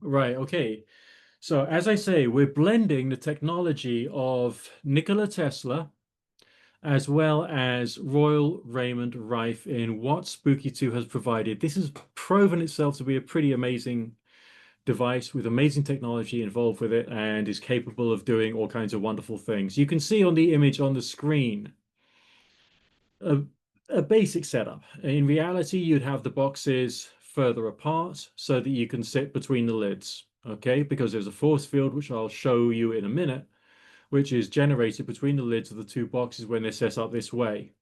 Right, okay. So as I say, we're blending the technology of Nikola Tesla as well as Royal Raymond Rife in what Spooky2 has provided. This has proven itself to be a pretty amazing device with amazing technology involved with it and is capable of doing all kinds of wonderful things. You can see on the image on the screen a, a basic setup. In reality, you'd have the boxes further apart so that you can sit between the lids, okay? Because there's a force field, which I'll show you in a minute, which is generated between the lids of the two boxes when they're set up this way.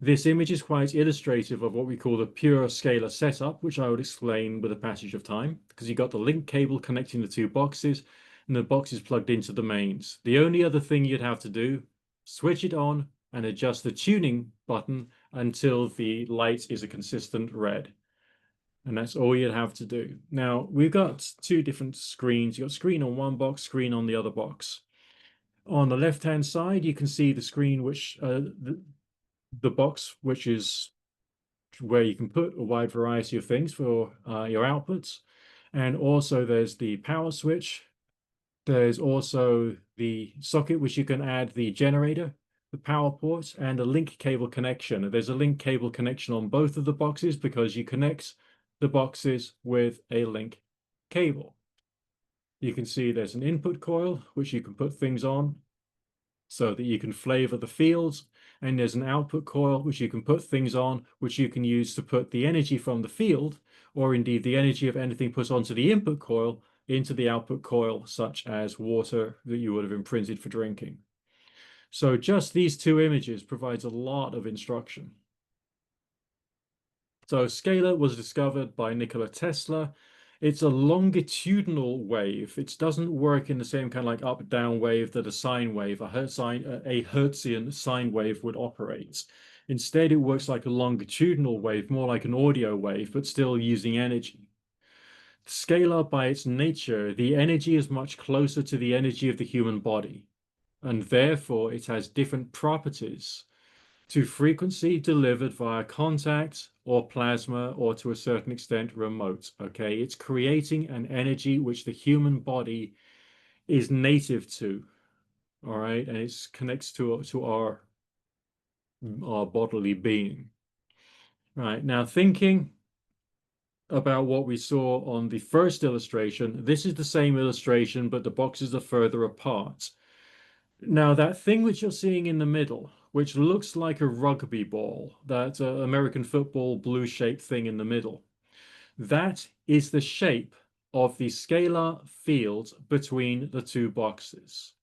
This image is quite illustrative of what we call the pure scalar setup, which I would explain with the passage of time, because you've got the link cable connecting the two boxes, and the box is plugged into the mains. The only other thing you'd have to do, switch it on and adjust the tuning button until the light is a consistent red. And that's all you'd have to do. Now, we've got two different screens. You've got screen on one box, screen on the other box. On the left-hand side, you can see the screen, which the box, which is where you can put a wide variety of things for your outputs. And also there's the power switch. There's also the socket, which you can add the generator, the power port, and a link cable connection. There's a link cable connection on both of the boxes because you connect the boxes with a link cable. You can see there's an input coil, which you can put things on so that you can flavor the fields. And there's an output coil, which you can put things on, which you can use to put the energy from the field, or indeed the energy of anything put onto the input coil, into the output coil, such as water that you would have imprinted for drinking. So just these two images provides a lot of instruction. So scalar was discovered by Nikola Tesla. It's a longitudinal wave. It doesn't work in the same kind of like up-down wave that a sine wave, a Hertzian sine wave would operate. Instead, it works like a longitudinal wave, more like an audio wave, but still using energy. Scalar, by its nature, the energy is much closer to the energy of the human body, and therefore it has different properties to frequency delivered via contact or plasma or to a certain extent remote. Okay, it's creating an energy which the human body is native to. All right, and it connects to our bodily being. Right now, thinking about what we saw on the first illustration, this is the same illustration, but the boxes are further apart. Now, that thing which you're seeing in the middle, which looks like a rugby ball, that American football blue-shaped thing in the middle, that is the shape of the scalar field between the two boxes.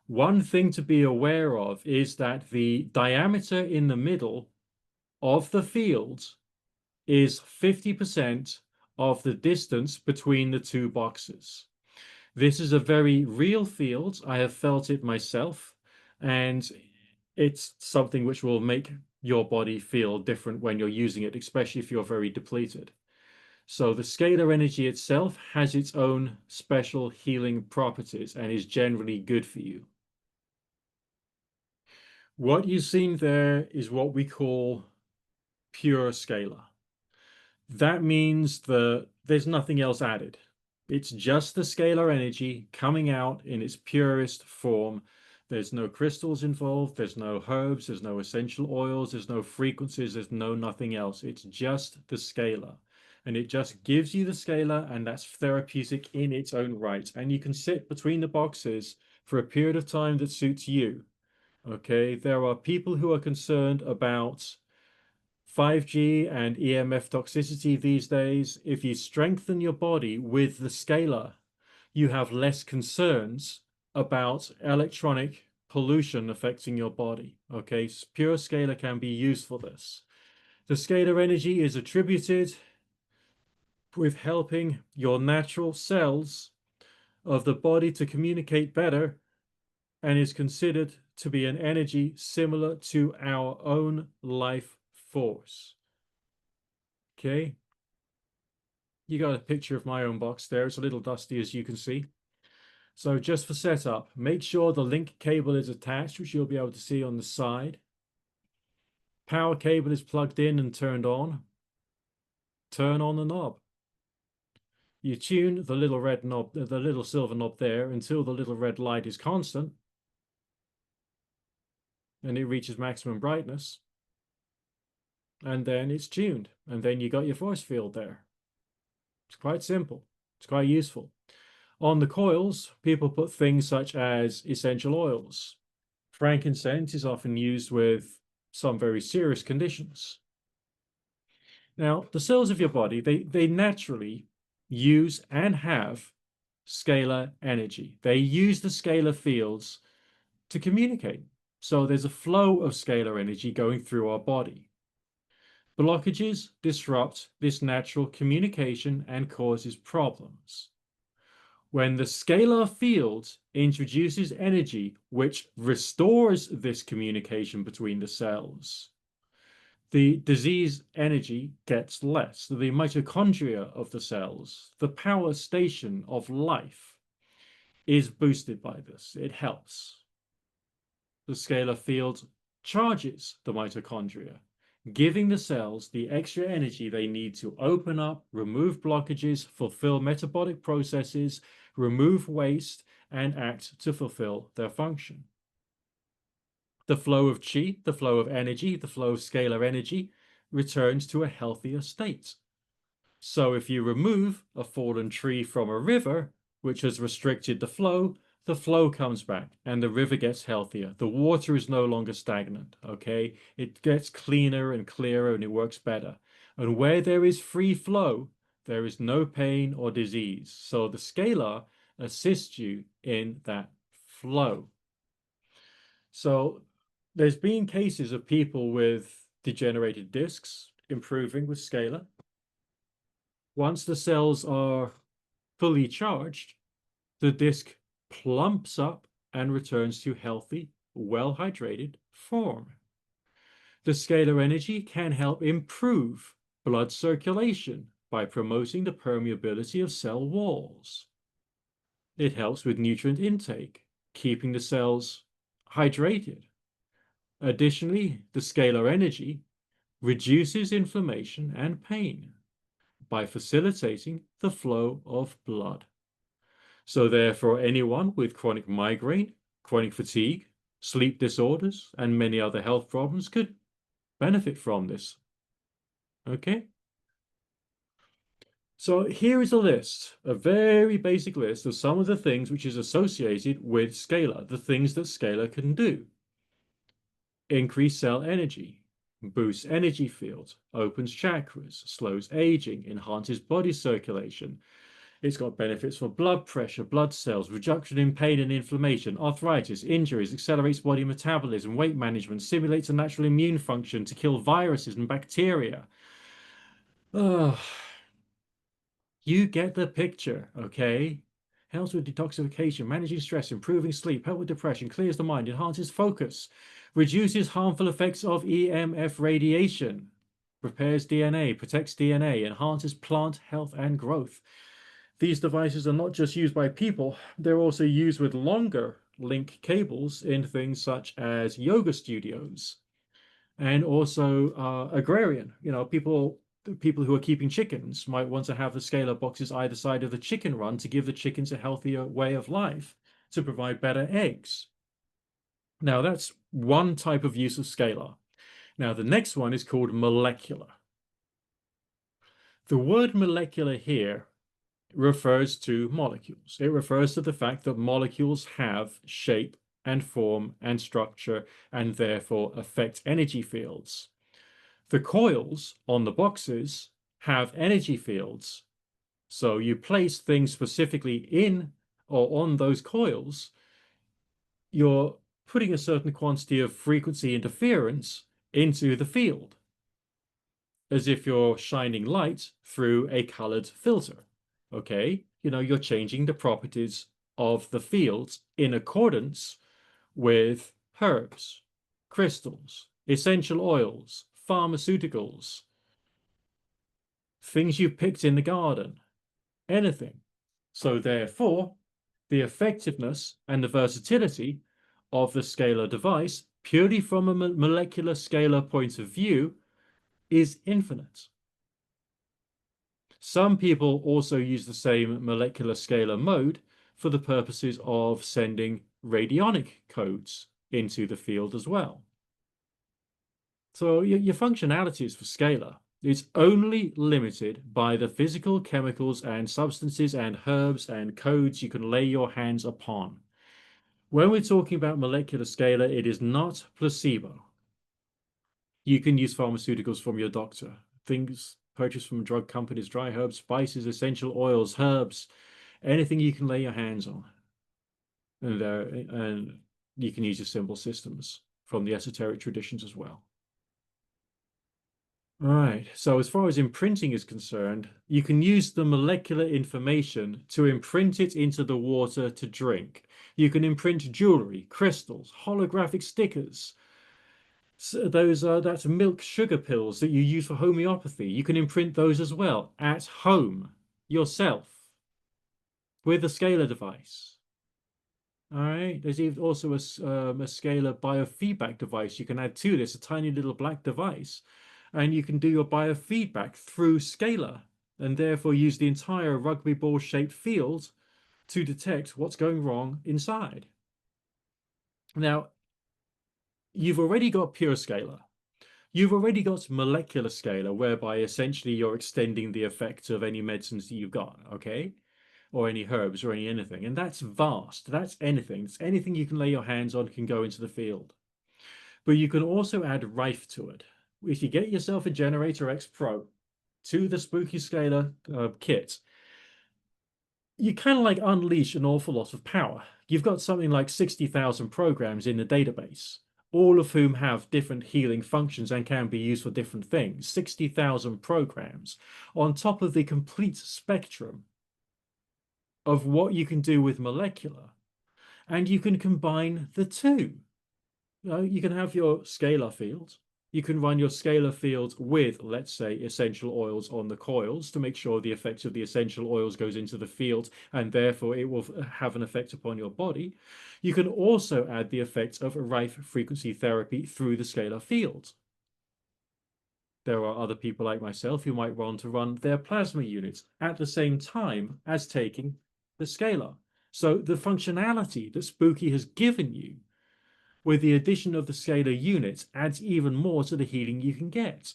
One thing to be aware of is that the diameter in the middle of the field is 50% of the distance between the two boxes. This is a very real field. I have felt it myself, and it's something which will make your body feel different when you're using it, especially if you're very depleted. So the scalar energy itself has its own special healing properties and is generally good for you. What you've seen there is what we call pure scalar. That means that there's nothing else added. It's just the scalar energy coming out in its purest form. There's no crystals involved, there's no herbs, there's no essential oils, there's no frequencies, there's no nothing else. It's just the scalar. And it just gives you the scalar, and that's therapeutic in its own right. And you can sit between the boxes for a period of time that suits you. Okay, there are people who are concerned about 5G and EMF toxicity these days. If you strengthen your body with the scalar, you have less concerns about electronic pollution affecting your body. Okay, pure scalar can be used for this. The scalar energy is attributed with helping your natural cells of the body to communicate better and is considered to be an energy similar to our own life force. Okay, you got a picture of my own box there. It's a little dusty, as you can see. So just for setup, make sure the link cable is attached, which you'll be able to see on the side. Power cable is plugged in and turned on. Turn on the knob. You tune the little red knob, the little silver knob there until the little red light is constant and it reaches maximum brightness. And then it's tuned. And then you got your force field there. It's quite simple. It's quite useful. On the coils, people put things such as essential oils. Frankincense is often used with some very serious conditions. Now, the cells of your body, they naturally use and have scalar energy. They use the scalar fields to communicate. So there's a flow of scalar energy going through our body. Blockages disrupt this natural communication and causes problems. When the scalar field introduces energy which restores this communication between the cells, the disease energy gets less. The mitochondria of the cells, the power station of life, is boosted by this. It helps. The scalar field charges the mitochondria, giving the cells the extra energy they need to open up, remove blockages, fulfill metabolic processes, remove waste, and act to fulfill their function. The flow of chi, the flow of energy, the flow of scalar energy returns to a healthier state. So if you remove a fallen tree from a river, which has restricted the flow comes back and the river gets healthier. The water is no longer stagnant, okay? It gets cleaner and clearer and it works better. And where there is free flow, there is no pain or disease. So the scalar assists you in that flow. So there's been cases of people with degenerated discs improving with scalar. Once the cells are fully charged, the disc plumps up and returns to healthy, well-hydrated form. The scalar energy can help improve blood circulation by promoting the permeability of cell walls. It helps with nutrient intake, keeping the cells hydrated. Additionally, the scalar energy reduces inflammation and pain by facilitating the flow of blood. So therefore, anyone with chronic migraine, chronic fatigue, sleep disorders, and many other health problems could benefit from this. Okay? So here is a list, a very basic list of some of the things which is associated with scalar, the things that scalar can do. Increase cell energy, boosts energy fields, opens chakras, slows aging, enhances body circulation. It's got benefits for blood pressure, blood cells, reduction in pain and inflammation, arthritis, injuries, accelerates body metabolism, weight management, stimulates a natural immune function to kill viruses and bacteria. You get the picture, okay? Helps with detoxification, managing stress, improving sleep, help with depression, clears the mind, enhances focus, reduces harmful effects of EMF radiation, repairs DNA, protects DNA, enhances plant health and growth. These devices are not just used by people, they're also used with longer link cables in things such as yoga studios and also agrarian. You know, people who are keeping chickens might want to have the scalar boxes either side of the chicken run to give the chickens a healthier way of life, to provide better eggs. Now, that's one type of use of scalar. Now, the next one is called molecular. The word molecular here refers to molecules. It refers to the fact that molecules have shape and form and structure and therefore affect energy fields. The coils on the boxes have energy fields. So you place things specifically in or on those coils, you're putting a certain quantity of frequency interference into the field, as if you're shining light through a colored filter. Okay, you know, you're changing the properties of the fields in accordance with herbs, crystals, essential oils, pharmaceuticals, things you picked in the garden, anything. So therefore, the effectiveness and the versatility of the scalar device, purely from a molecular scalar point of view, is infinite. Some people also use the same molecular scalar mode for the purposes of sending radionic codes into the field as well. So your functionalities for scalar is only limited by the physical chemicals and substances and herbs and codes you can lay your hands upon. When we're talking about molecular scalar, it is not placebo. You can use pharmaceuticals from your doctor, things purchased from drug companies, dry herbs, spices, essential oils, herbs, anything you can lay your hands on. And you can use your symbol systems from the esoteric traditions as well. All right, so as far as imprinting is concerned, you can use the molecular information to imprint it into the water to drink. You can imprint jewelry, crystals, holographic stickers. So that's milk sugar pills that you use for homeopathy. You can imprint those as well at home yourself with a scalar device. All right, there's even also a scalar biofeedback device you can add to this, a tiny little black device, and you can do your biofeedback through scalar and therefore use the entire rugby ball shaped field to detect what's going wrong inside. Now, you've already got pure scalar. You've already got molecular scalar, whereby essentially you're extending the effect of any medicines that you've got, okay? Or any herbs or anything. And that's vast. That's anything. It's anything you can lay your hands on can go into the field. But you can also add Rife to it. If you get yourself a Generator X Pro to the Spooky Scalar kit, you kind of like unleash an awful lot of power. You've got something like 60,000 programs in the database, all of whom have different healing functions and can be used for different things. 60,000 programs on top of the complete spectrum of what you can do with molecular. And you can combine the two. You can have your scalar field. You can run your scalar field with, let's say, essential oils on the coils to make sure the effect of the essential oils goes into the field and therefore it will have an effect upon your body. You can also add the effect of Rife frequency therapy through the scalar field. There are other people like myself who might want to run their plasma units at the same time as taking the scalar. So the functionality that Spooky has given you with the addition of the scalar units adds even more to the healing you can get.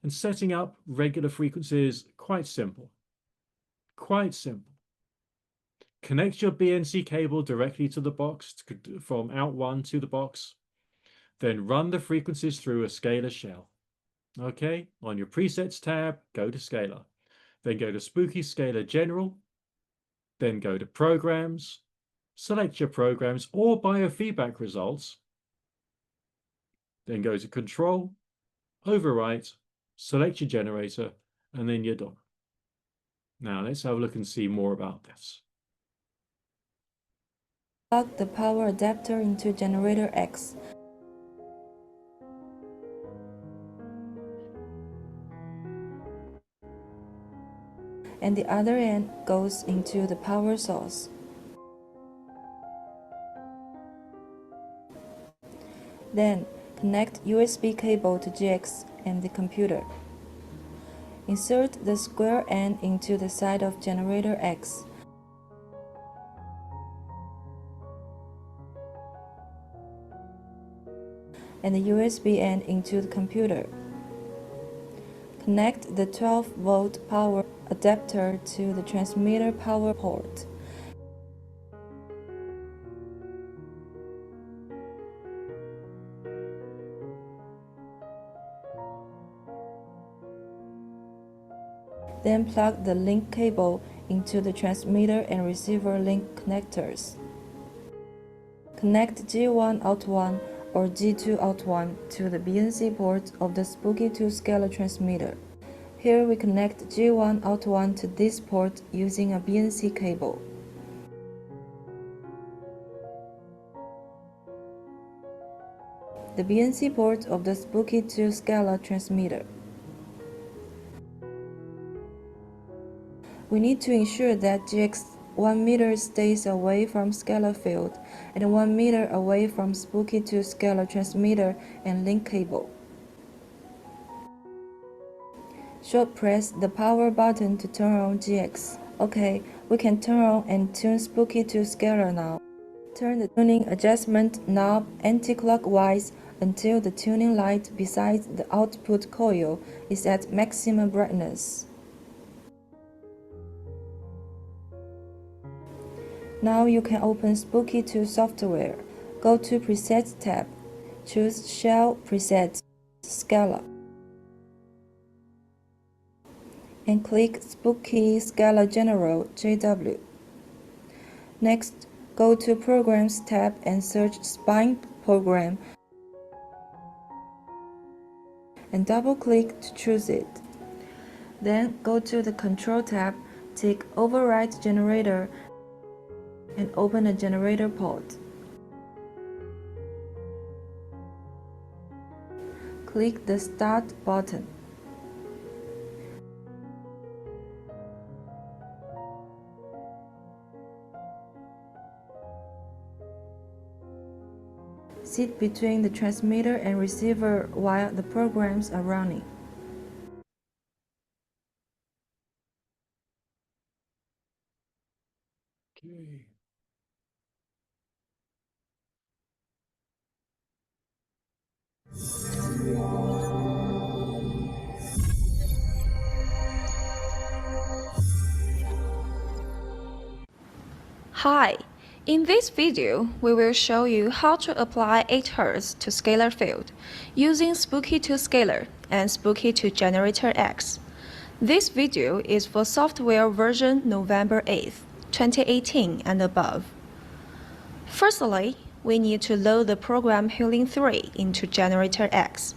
And setting up regular frequencies, quite simple. Quite simple. Connect your BNC cable directly to the box from out one to the box. Then run the frequencies through a scalar shell. Okay, on your presets tab, go to scalar. Then go to Spooky Scalar General. Then go to Programs. Select your programs or biofeedback results. Then go to Control, Overwrite, select your generator, and then you're done. Now let's have a look and see more about this. Plug the power adapter into generator X. And the other end goes into the power source. Then connect USB cable to GX and the computer. Insert the square end into the side of generator X. And the USB end into the computer. Connect the 12-volt power adapter to the transmitter power port. Then plug the link cable into the transmitter and receiver link connectors. Connect G1 out 1 or G2 out 1 to the BNC port of the Spooky2 Scalar transmitter. Here we connect G1 out 1 to this port using a BNC cable. The BNC port of the Spooky2 Scalar transmitter. We need to ensure that GX 1 meter stays away from scalar field and 1 meter away from Spooky2 Scalar transmitter and link cable. Short press the power button to turn on GX. Okay, we can turn on and tune Spooky2 Scalar now. Turn the tuning adjustment knob anti-clockwise until the tuning light beside the output coil is at maximum brightness. Now you can open Spooky2 software. Go to Presets tab. Choose Shell Presets Scalar. And click Spooky Scalar General JW. Next, go to Programs tab and search Spine Program and double-click to choose it. Then go to the Control tab, tick Override Generator and open a generator port. Click the Start button. Sit between the transmitter and receiver while the programs are running. Okay. Hi, in this video, we will show you how to apply 8 Hz to scalar field using Spooky2 Scalar and Spooky2 Generator X. This video is for software version November 8th, 2018 and above. Firstly, we need to load the program Healing 3 into Generator X.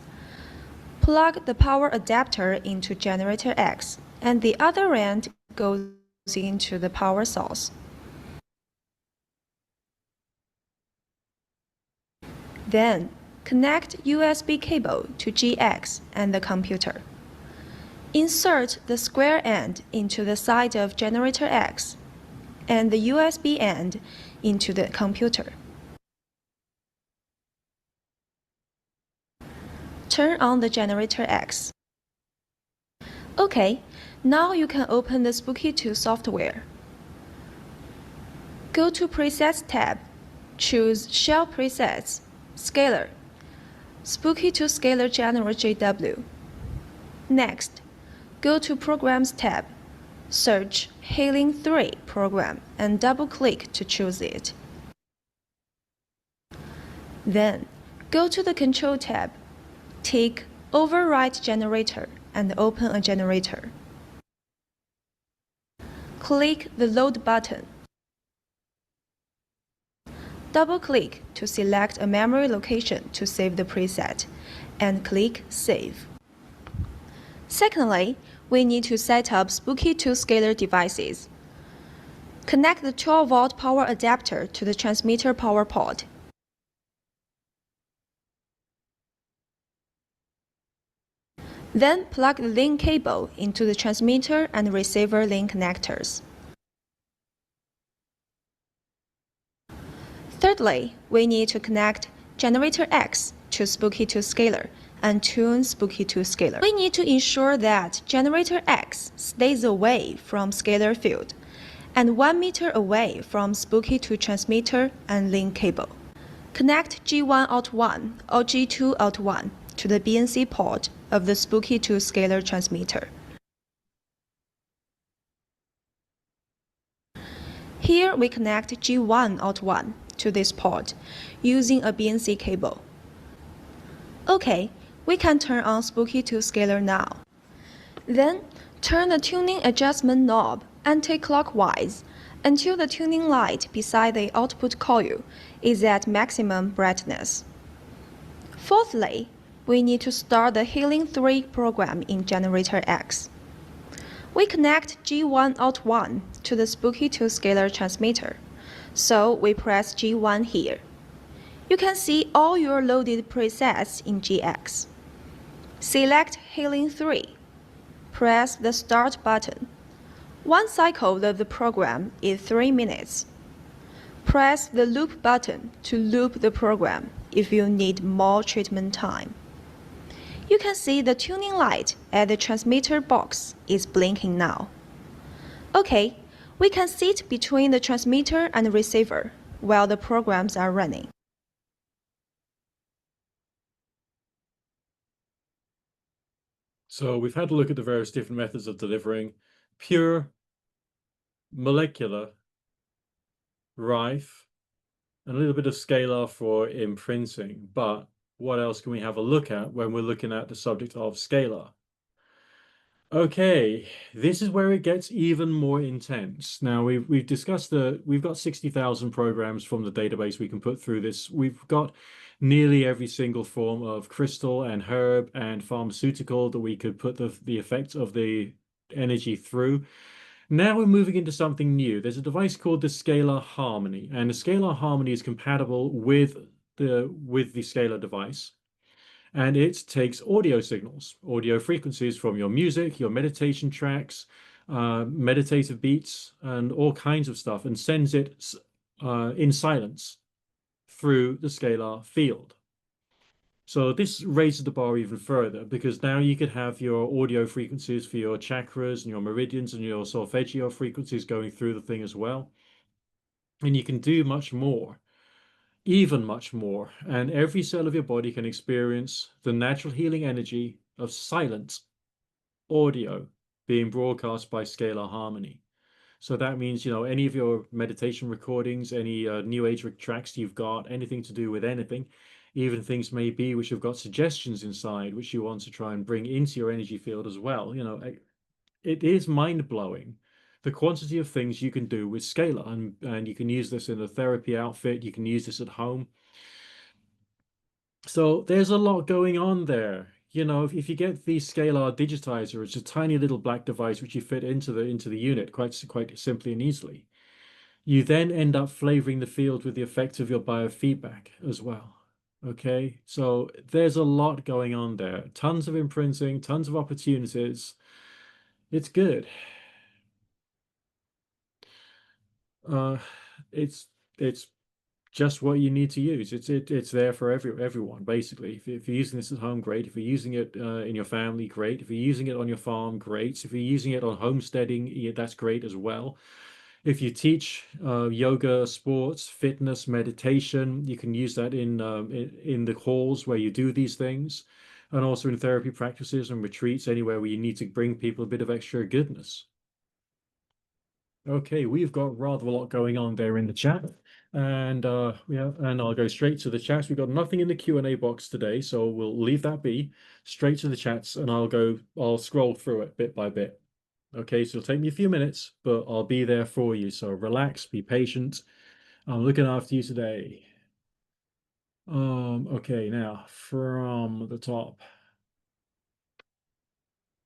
Plug the power adapter into Generator X, and the other end goes into the power source. Then, connect USB cable to GX and the computer. Insert the square end into the side of Generator X and the USB end into the computer. Turn on the Generator X. OK, now you can open the Spooky2 software. Go to Presets tab, choose Shell Presets, Scalar, Spooky2 Scalar General JW. Next, go to Programs tab, search Healing 3 program and double-click to choose it. Then, go to the Control tab, tick Override Generator and open a generator. Click the Load button. Double-click to select a memory location to save the preset, and click Save. Secondly, we need to set up Spooky2 Scalar devices. Connect the 12-volt power adapter to the transmitter power port. Then plug the link cable into the transmitter and receiver link connectors. Thirdly, we need to connect Generator X to Spooky2 Scalar and tune Spooky2 Scalar. We need to ensure that Generator X stays away from scalar field and 1 meter away from Spooky2 transmitter and link cable. Connect G1 out 1 or G2 out 1 to the BNC port of the Spooky2 Scalar transmitter. Here we connect G1 out 1 to this port using a BNC cable. OK, we can turn on Spooky2 Scalar now. Then, turn the tuning adjustment knob anti-clockwise until the tuning light beside the output coil is at maximum brightness. Fourthly, we need to start the Healing 3 program in Generator X. We connect G1 out 1 to the Spooky2 Scalar transmitter, so we press G1 here. You can see all your loaded presets in GX. Select Healing 3. Press the Start button. One cycle of the program is 3 minutes. Press the Loop button to loop the program if you need more treatment time. You can see the tuning light at the transmitter box is blinking now. Okay, we can sit between the transmitter and receiver while the programs are running. So we've had a look at the various different methods of delivering pure, molecular, Rife, and a little bit of Scalar for imprinting. But what else can we have a look at when we're looking at the subject of Scalar? Okay, this is where it gets even more intense. Now we've discussed we've got 60,000 programs from the database we can put through this. We've got nearly every single form of crystal and herb and pharmaceutical that we could put the effects of the energy through. Now we're moving into something new. There's a device called the Scalar Harmony, and the Scalar Harmony is compatible with the Scalar device. And it takes audio signals, audio frequencies from your music, your meditation tracks, meditative beats, and all kinds of stuff, and sends it in silence through the scalar field. So this raises the bar even further because now you could have your audio frequencies for your chakras and your meridians and your solfeggio frequencies going through the thing as well. And you can do much more, even much more, and every cell of your body can experience the natural healing energy of silent audio being broadcast by Scalar Harmony. So that means, any of your meditation recordings, any New Age tracks you've got, anything to do with anything, even things maybe which have got suggestions inside, which you want to try and bring into your energy field as well. It is mind-blowing the quantity of things you can do with Scalar, and you can use this in a therapy outfit. You can use this at home. So there's a lot going on there. If you get the Scalar digitizer, it's a tiny little black device which you fit into the unit quite simply and easily. You then end up flavoring the field with the effects of your biofeedback as well. Okay, so there's a lot going on there. Tons of imprinting, tons of opportunities. It's good. Uh, it's just what you need to use. It's there for everyone basically. If you're using this at home, great. If you're using it in your family, great. If you're using it on your farm, great. If you're using it on homesteading, yeah, that's great as well. If you teach yoga, sports, fitness, meditation, you can use that in the halls where you do these things, and also in therapy practices and retreats, anywhere where you need to bring people a bit of extra goodness. Okay, we've got rather a lot going on there in the chat. And yeah, and I'll go straight to the chats. We've got nothing in the Q&A box today, so we'll leave that be. Straight to the chats, and I'll scroll through it bit by bit. Okay, so it'll take me a few minutes, but I'll be there for you. So relax, be patient. I'm looking after you today. Okay, now from the top.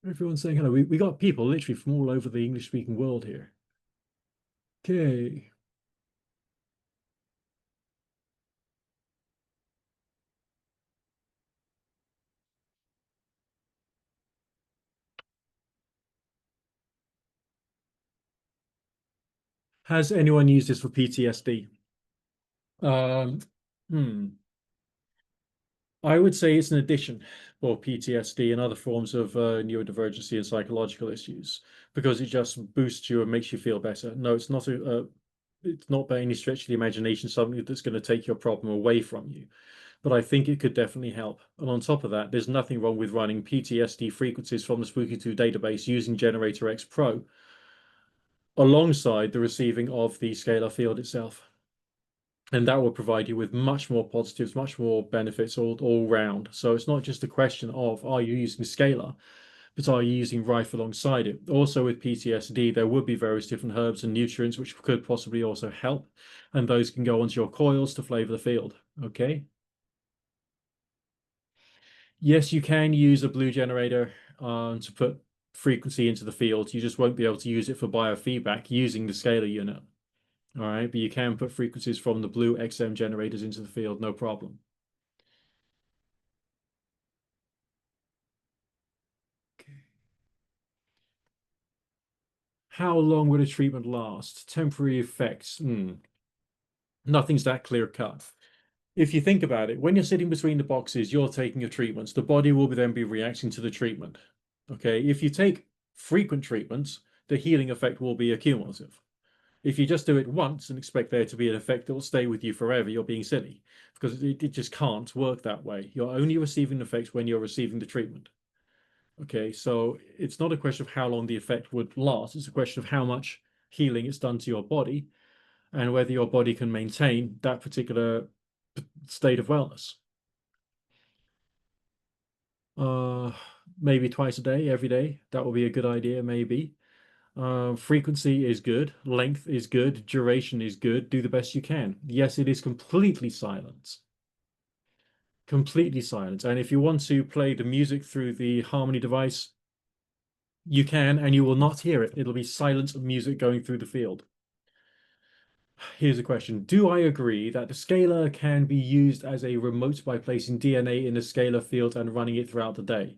Everyone's saying hello. We got people literally from all over the English-speaking world here. Okay. Has anyone used this for PTSD? Um, hmm. I would say it's an addition for PTSD and other forms of neurodivergency and psychological issues because it just boosts you and makes you feel better. No, it's not by any stretch of the imagination something that's going to take your problem away from you. But I think it could definitely help. And on top of that, there's nothing wrong with running PTSD frequencies from the Spooky2 database using Generator X Pro alongside the receiving of the scalar field itself. And that will provide you with much more positives, much more benefits all round. So it's not just a question of, are you using Scalar, but are you using Rife alongside it? Also with PTSD, there would be various different herbs and nutrients which could possibly also help. And those can go onto your coils to flavor the field. Okay. Yes, you can use a blue generator to put frequency into the field. You just won't be able to use it for biofeedback using the scalar unit. All right, but you can put frequencies from the blue XM generators into the field, no problem. Okay. How long would a treatment last? Temporary effects. Nothing's that clear cut. If you think about it, when you're sitting between the boxes, you're taking your treatments. The body will then be reacting to the treatment. Okay, if you take frequent treatments, the healing effect will be accumulative. If you just do it once and expect there to be an effect that will stay with you forever, you're being silly because it just can't work that way. You're only receiving the effects when you're receiving the treatment. Okay, so it's not a question of how long the effect would last. It's a question of how much healing it's done to your body and whether your body can maintain that particular state of wellness. Uh, Maybe twice a day, every day. That would be a good idea, maybe. Frequency is good, length is good, duration is good. Do the best you can. Yes, it is completely silent. Completely silent. And if you want to play the music through the Harmony device, you can, and you will not hear it. It'll be silent music going through the field. Here's a question. Do I agree that the scalar can be used as a remote by placing DNA in the scalar field and running it throughout the day?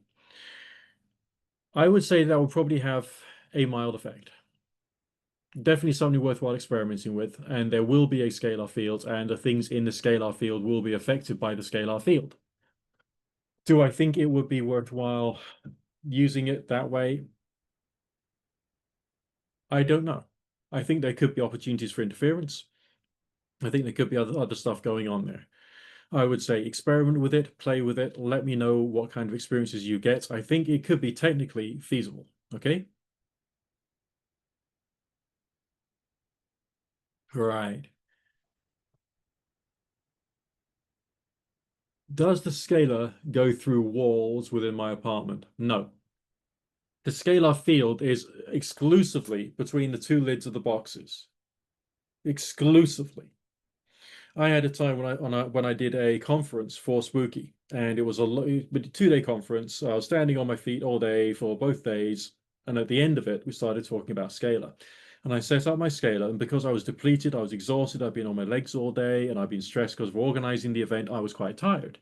I would say that will probably have a mild effect. Definitely something worthwhile experimenting with, and there will be a scalar field, and the things in the scalar field will be affected by the scalar field. Do I think it would be worthwhile using it that way? I don't know. I think there could be opportunities for interference. I think there could be other stuff going on there. I would say experiment with it, play with it, let me know what kind of experiences you get. I think it could be technically feasible, okay? Right. Does the scalar go through walls within my apartment? No. The scalar field is exclusively between the two lids of the boxes. Exclusively. I had a time when I did a conference for Spooky, and it was a 2-day conference. I was standing on my feet all day for both days, and at the end of it, we started talking about scalar. And I set up my scalar, and because I was depleted, I was exhausted, I'd been on my legs all day, and I'd been stressed because of organizing the event, I was quite tired.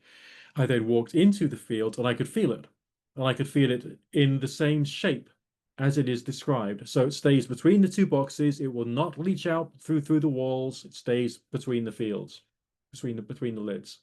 I then walked into the field, and I could feel it. And I could feel it in the same shape as it is described. So it stays between the two boxes. It will not leach out through the walls. It stays between the fields, between the lids.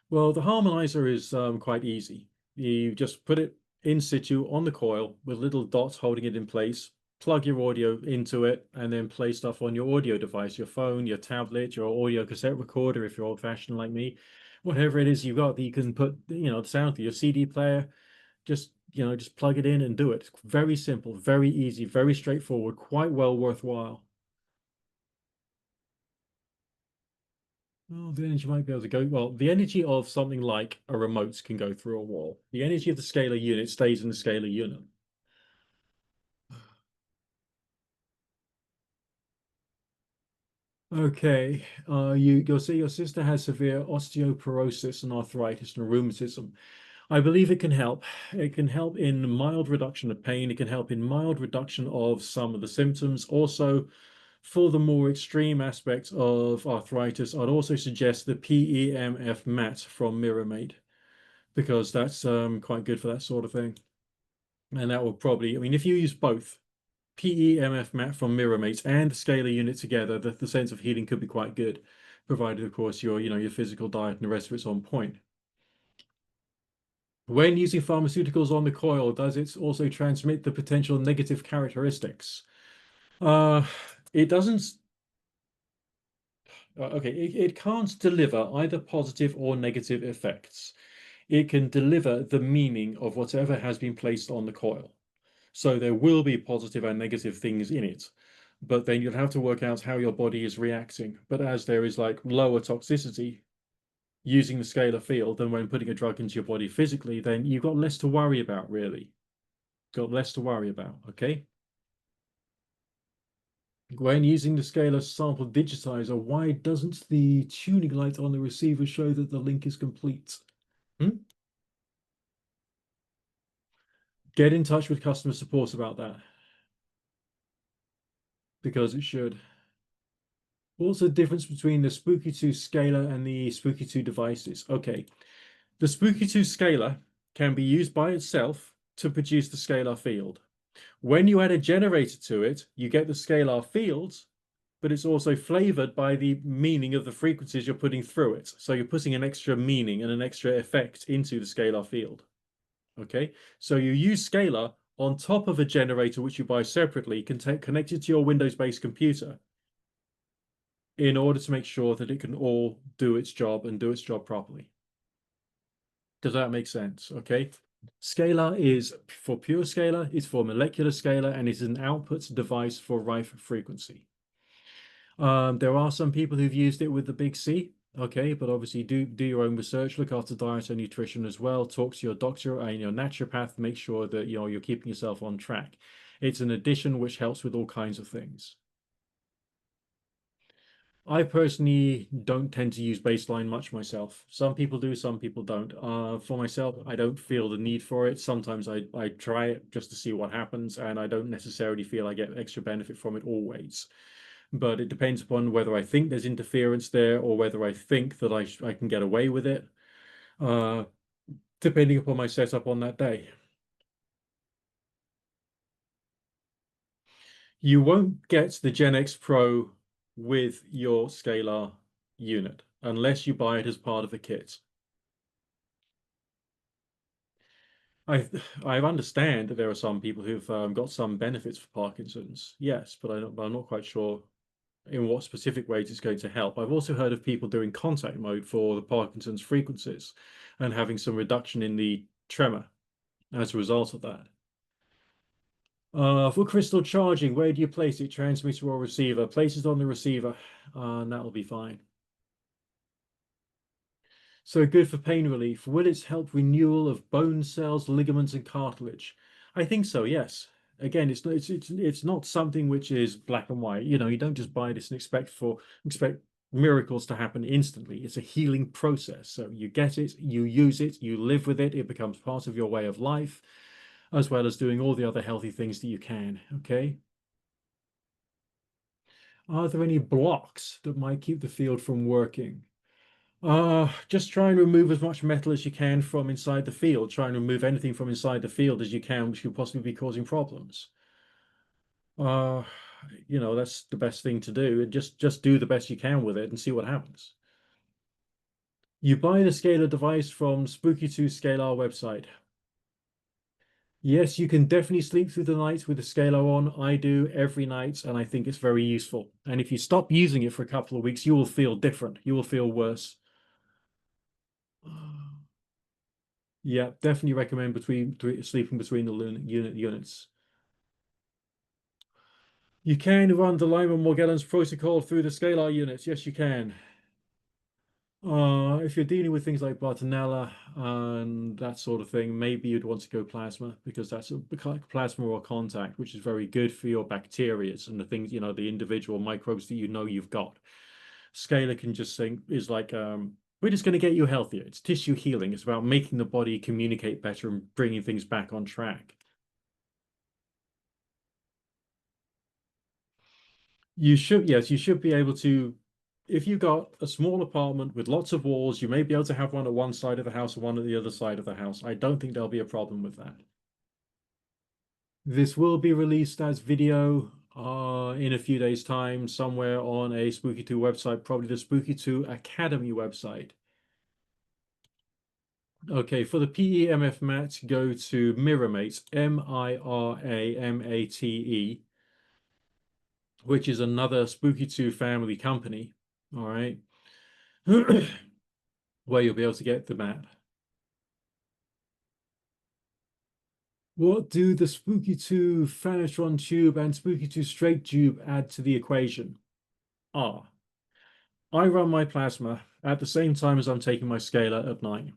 Well, the harmonizer is quite easy. You just put it in situ on the coil with little dots holding it in place, plug your audio into it, and then play stuff on your audio device, your phone, your tablet, your audio cassette recorder, if you're old-fashioned like me. Whatever it is you've got that you can put, the sound through your CD player, just plug it in and do it. Very simple, very easy, very straightforward, quite well worthwhile. Oh, the energy might be able to go. Well, the energy of something like a remote can go through a wall. The energy of the scalar unit stays in the scalar unit. Okay, you'll see your sister has severe osteoporosis and arthritis and rheumatism. I believe it can help. It can help in mild reduction of pain. It can help in mild reduction of some of the symptoms. Also, for the more extreme aspects of arthritis, I'd also suggest the PEMF mat from Mirrormate because that's quite good for that sort of thing. And that will probably, I mean, if you use both PEMF mat from Mirrormate and the scalar unit together, the sense of healing could be quite good, provided, of course, your physical diet and the rest of it's on point. When using pharmaceuticals on the coil, does it also transmit the potential negative characteristics? Uh, it doesn't. Okay, it can't deliver either positive or negative effects. It can deliver the meaning of whatever has been placed on the coil. So there will be positive and negative things in it, but then you'll have to work out how your body is reacting. But as there is like lower toxicity using the scalar field than when putting a drug into your body physically, then you've got less to worry about, really. Got less to worry about, okay? When using the scalar sample digitizer, why doesn't the tuning light on the receiver show that the link is complete? Get in touch with customer support about that, because it should. What's the difference between the Spooky2 Scalar and the Spooky2 devices? Okay, the Spooky2 Scalar can be used by itself to produce the scalar field. When you add a generator to it, you get the scalar fields, but it's also flavored by the meaning of the frequencies you're putting through it. So you're putting an extra meaning and an extra effect into the scalar field. Okay, so you use Scalar on top of a generator which you buy separately, connected to your Windows-based computer, in order to make sure that it can all do its job and do its job properly. Does that make sense? Okay. Scalar is for pure scalar, it's for molecular scalar, and it's an output device for Rife frequency. There are some people who've used it with the big C, okay, but obviously do your own research, look after diet and nutrition as well, talk to your doctor and your naturopath, make sure that you're keeping yourself on track. It's an addition which helps with all kinds of things. I personally don't tend to use baseline much myself. Some people do, some people don't. For myself, I don't feel the need for it. Sometimes I try it just to see what happens, and I don't necessarily feel I get extra benefit from it always. But it depends upon whether I think there's interference there or whether I think that I can get away with it, uh, depending upon my setup on that day. You won't get the Gen X Pro with your Scalar unit unless you buy it as part of a kit. I I understand that there are some people who've got some benefits for Parkinson's, yes, but I'm not quite sure in what specific ways it's going to help. I've also heard of people doing contact mode for the Parkinson's frequencies and having some reduction in the tremor as a result of that. For crystal charging, where do you place it? Transmitter or receiver? Place it on the receiver, and that'll be fine. So good for pain relief. Will it help renewal of bone cells, ligaments, and cartilage? I think so, yes. Again, it's not something which is black and white. You know, you don't just buy this and expect miracles to happen instantly. It's a healing process. So you get it, you use it, you live with it, it becomes part of your way of life, as well as doing all the other healthy things that you can. Okay. Are there any blocks that might keep the field from working? Just try and remove as much metal as you can from inside the field. Try and remove anything from inside the field as you can, which could possibly be causing problems. Uh, that's the best thing to do. And just do the best you can with it and see what happens. You buy the scalar device from Spooky2 Scalar website. Yes, you can definitely sleep through the night with the scalar on. I do every night, and I think it's very useful. And if you stop using it for a couple of weeks, you will feel different. You will feel worse. Yeah, definitely recommend sleeping between the units. You can run the Lyman-Morgellons protocol through the scalar units. Yes, you can. If you're dealing with things like Bartonella and that sort of thing, maybe you'd want to go plasma because that's a plasma or contact, which is very good for your bacteria and the things, the individual microbes that you've got. Scalar can just think is like we're just going to get you healthier. It's tissue healing. It's about making the body communicate better and bringing things back on track. Yes, you should be able to. If you've got a small apartment with lots of walls, you may be able to have one at one side of the house and one at the other side of the house. I don't think there'll be a problem with that. This will be released as video in a few days' time, somewhere on a Spooky2 website, probably the Spooky2 Academy website. Okay, for the PEMF mat, go to Miramate, Miramate, which is another Spooky2 family company. All right. Where you'll be able to get the mat. What do the Spooky2 Fanatron tube and Spooky2 straight tube add to the equation? I run my plasma at the same time as I'm taking my scalar at night.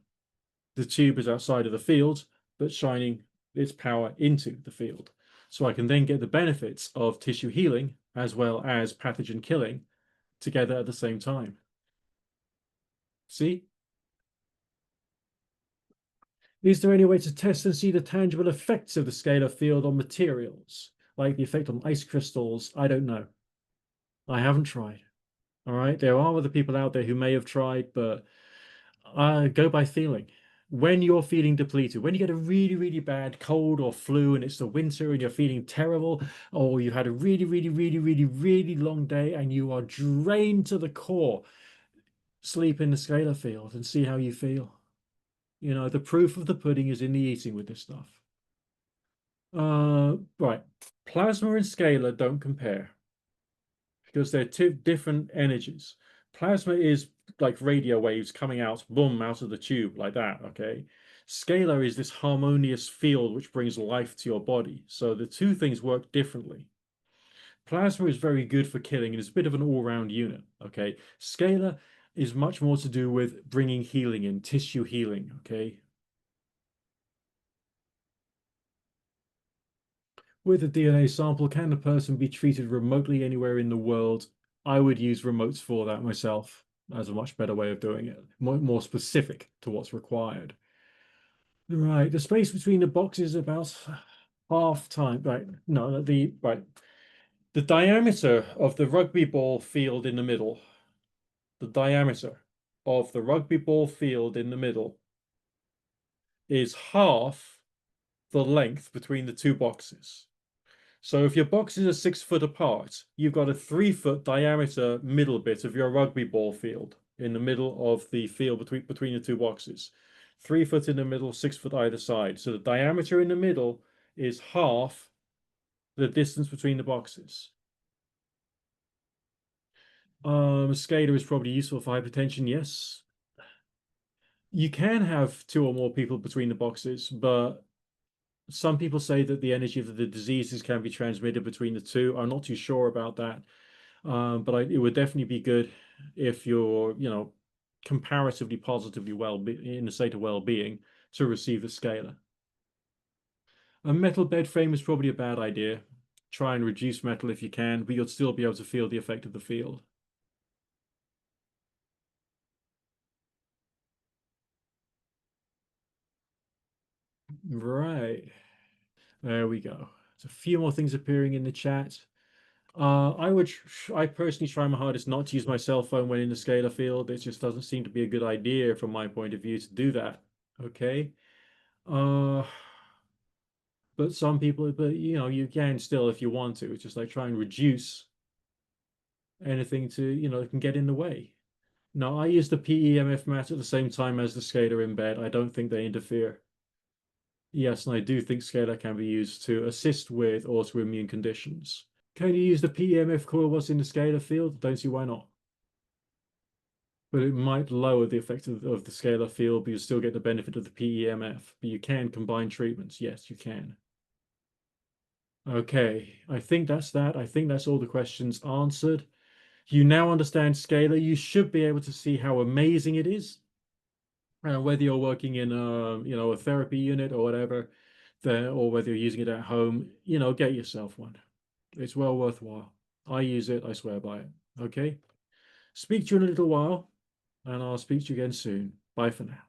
The tube is outside of the field, but shining its power into the field. So I can then get the benefits of tissue healing as well as pathogen killing together at the same time. See? Is there any way to test and see the tangible effects of the scalar field on materials, like the effect on ice crystals? I don't know. I haven't tried. All right. There are other people out there who may have tried, but go by feeling. when you're feeling depleted, when you get a really, really bad cold or flu and it's the winter and you're feeling terrible, or you had a really, really, really, really, really long day and you are drained to the core, sleep in the scalar field and see how you feel. You know, the proof of the pudding is in the eating with this stuff. Right. Plasma and scalar don't compare because they're two different energies. Plasma is like radio waves coming out, boom, out of the tube like that, okay? Scalar is this harmonious field which brings life to your body. So the two things work differently. Plasma is very good for killing and it's a bit of an all-round unit, okay? Scalar is much more to do with bringing healing in, tissue healing, okay? With a DNA sample, can the person be treated remotely anywhere in the world? I would use remotes for that myself as a much better way of doing it, more specific to what's required. Right, the space between the boxes is about half time. Right, no, the diameter of the rugby ball field in the middle, the diameter of the rugby ball field in the middle is half the length between the two boxes. So if your boxes are 6 foot apart, you've got a 3 foot diameter middle bit of your rugby ball field in the middle of the field between the two boxes. 3 foot in the middle, 6 foot either side. So the diameter in the middle is half the distance between the boxes. Scalar is probably useful for hypertension, yes. You can have two or more people between the boxes, but some people say that the energy of the diseases can be transmitted between the two. I'm not too sure about that. But it would definitely be good if you're, comparatively positively in a state of well-being to receive the scalar. A metal bed frame is probably a bad idea. Try and reduce metal if you can, but you'll still be able to feel the effect of the field. Right. There we go. There's a few more things appearing in the chat. I personally try my hardest not to use my cell phone when in the scalar field. It just doesn't seem to be a good idea from my point of view to do that. Okay. Uh, but some people, you can still if you want to. It's just like try and reduce anything that can get in the way. Now, I use the PEMF mat at the same time as the scalar in bed. I don't think they interfere. Yes, and I do think scalar can be used to assist with autoimmune conditions. Can you use the PEMF coil what's in the scalar field? Don't see why not. But it might lower the effect of the scalar field, but you still get the benefit of the PEMF. But you can combine treatments. Yes, you can. Okay, I think that's that. I think that's all the questions answered. You now understand scalar. You should be able to see how amazing it is. Whether you're working in a therapy unit or whatever, or whether you're using it at home, get yourself one. It's well worthwhile. I use it, I swear by it. Okay. Speak to you in a little while, and I'll speak to you again soon. Bye for now.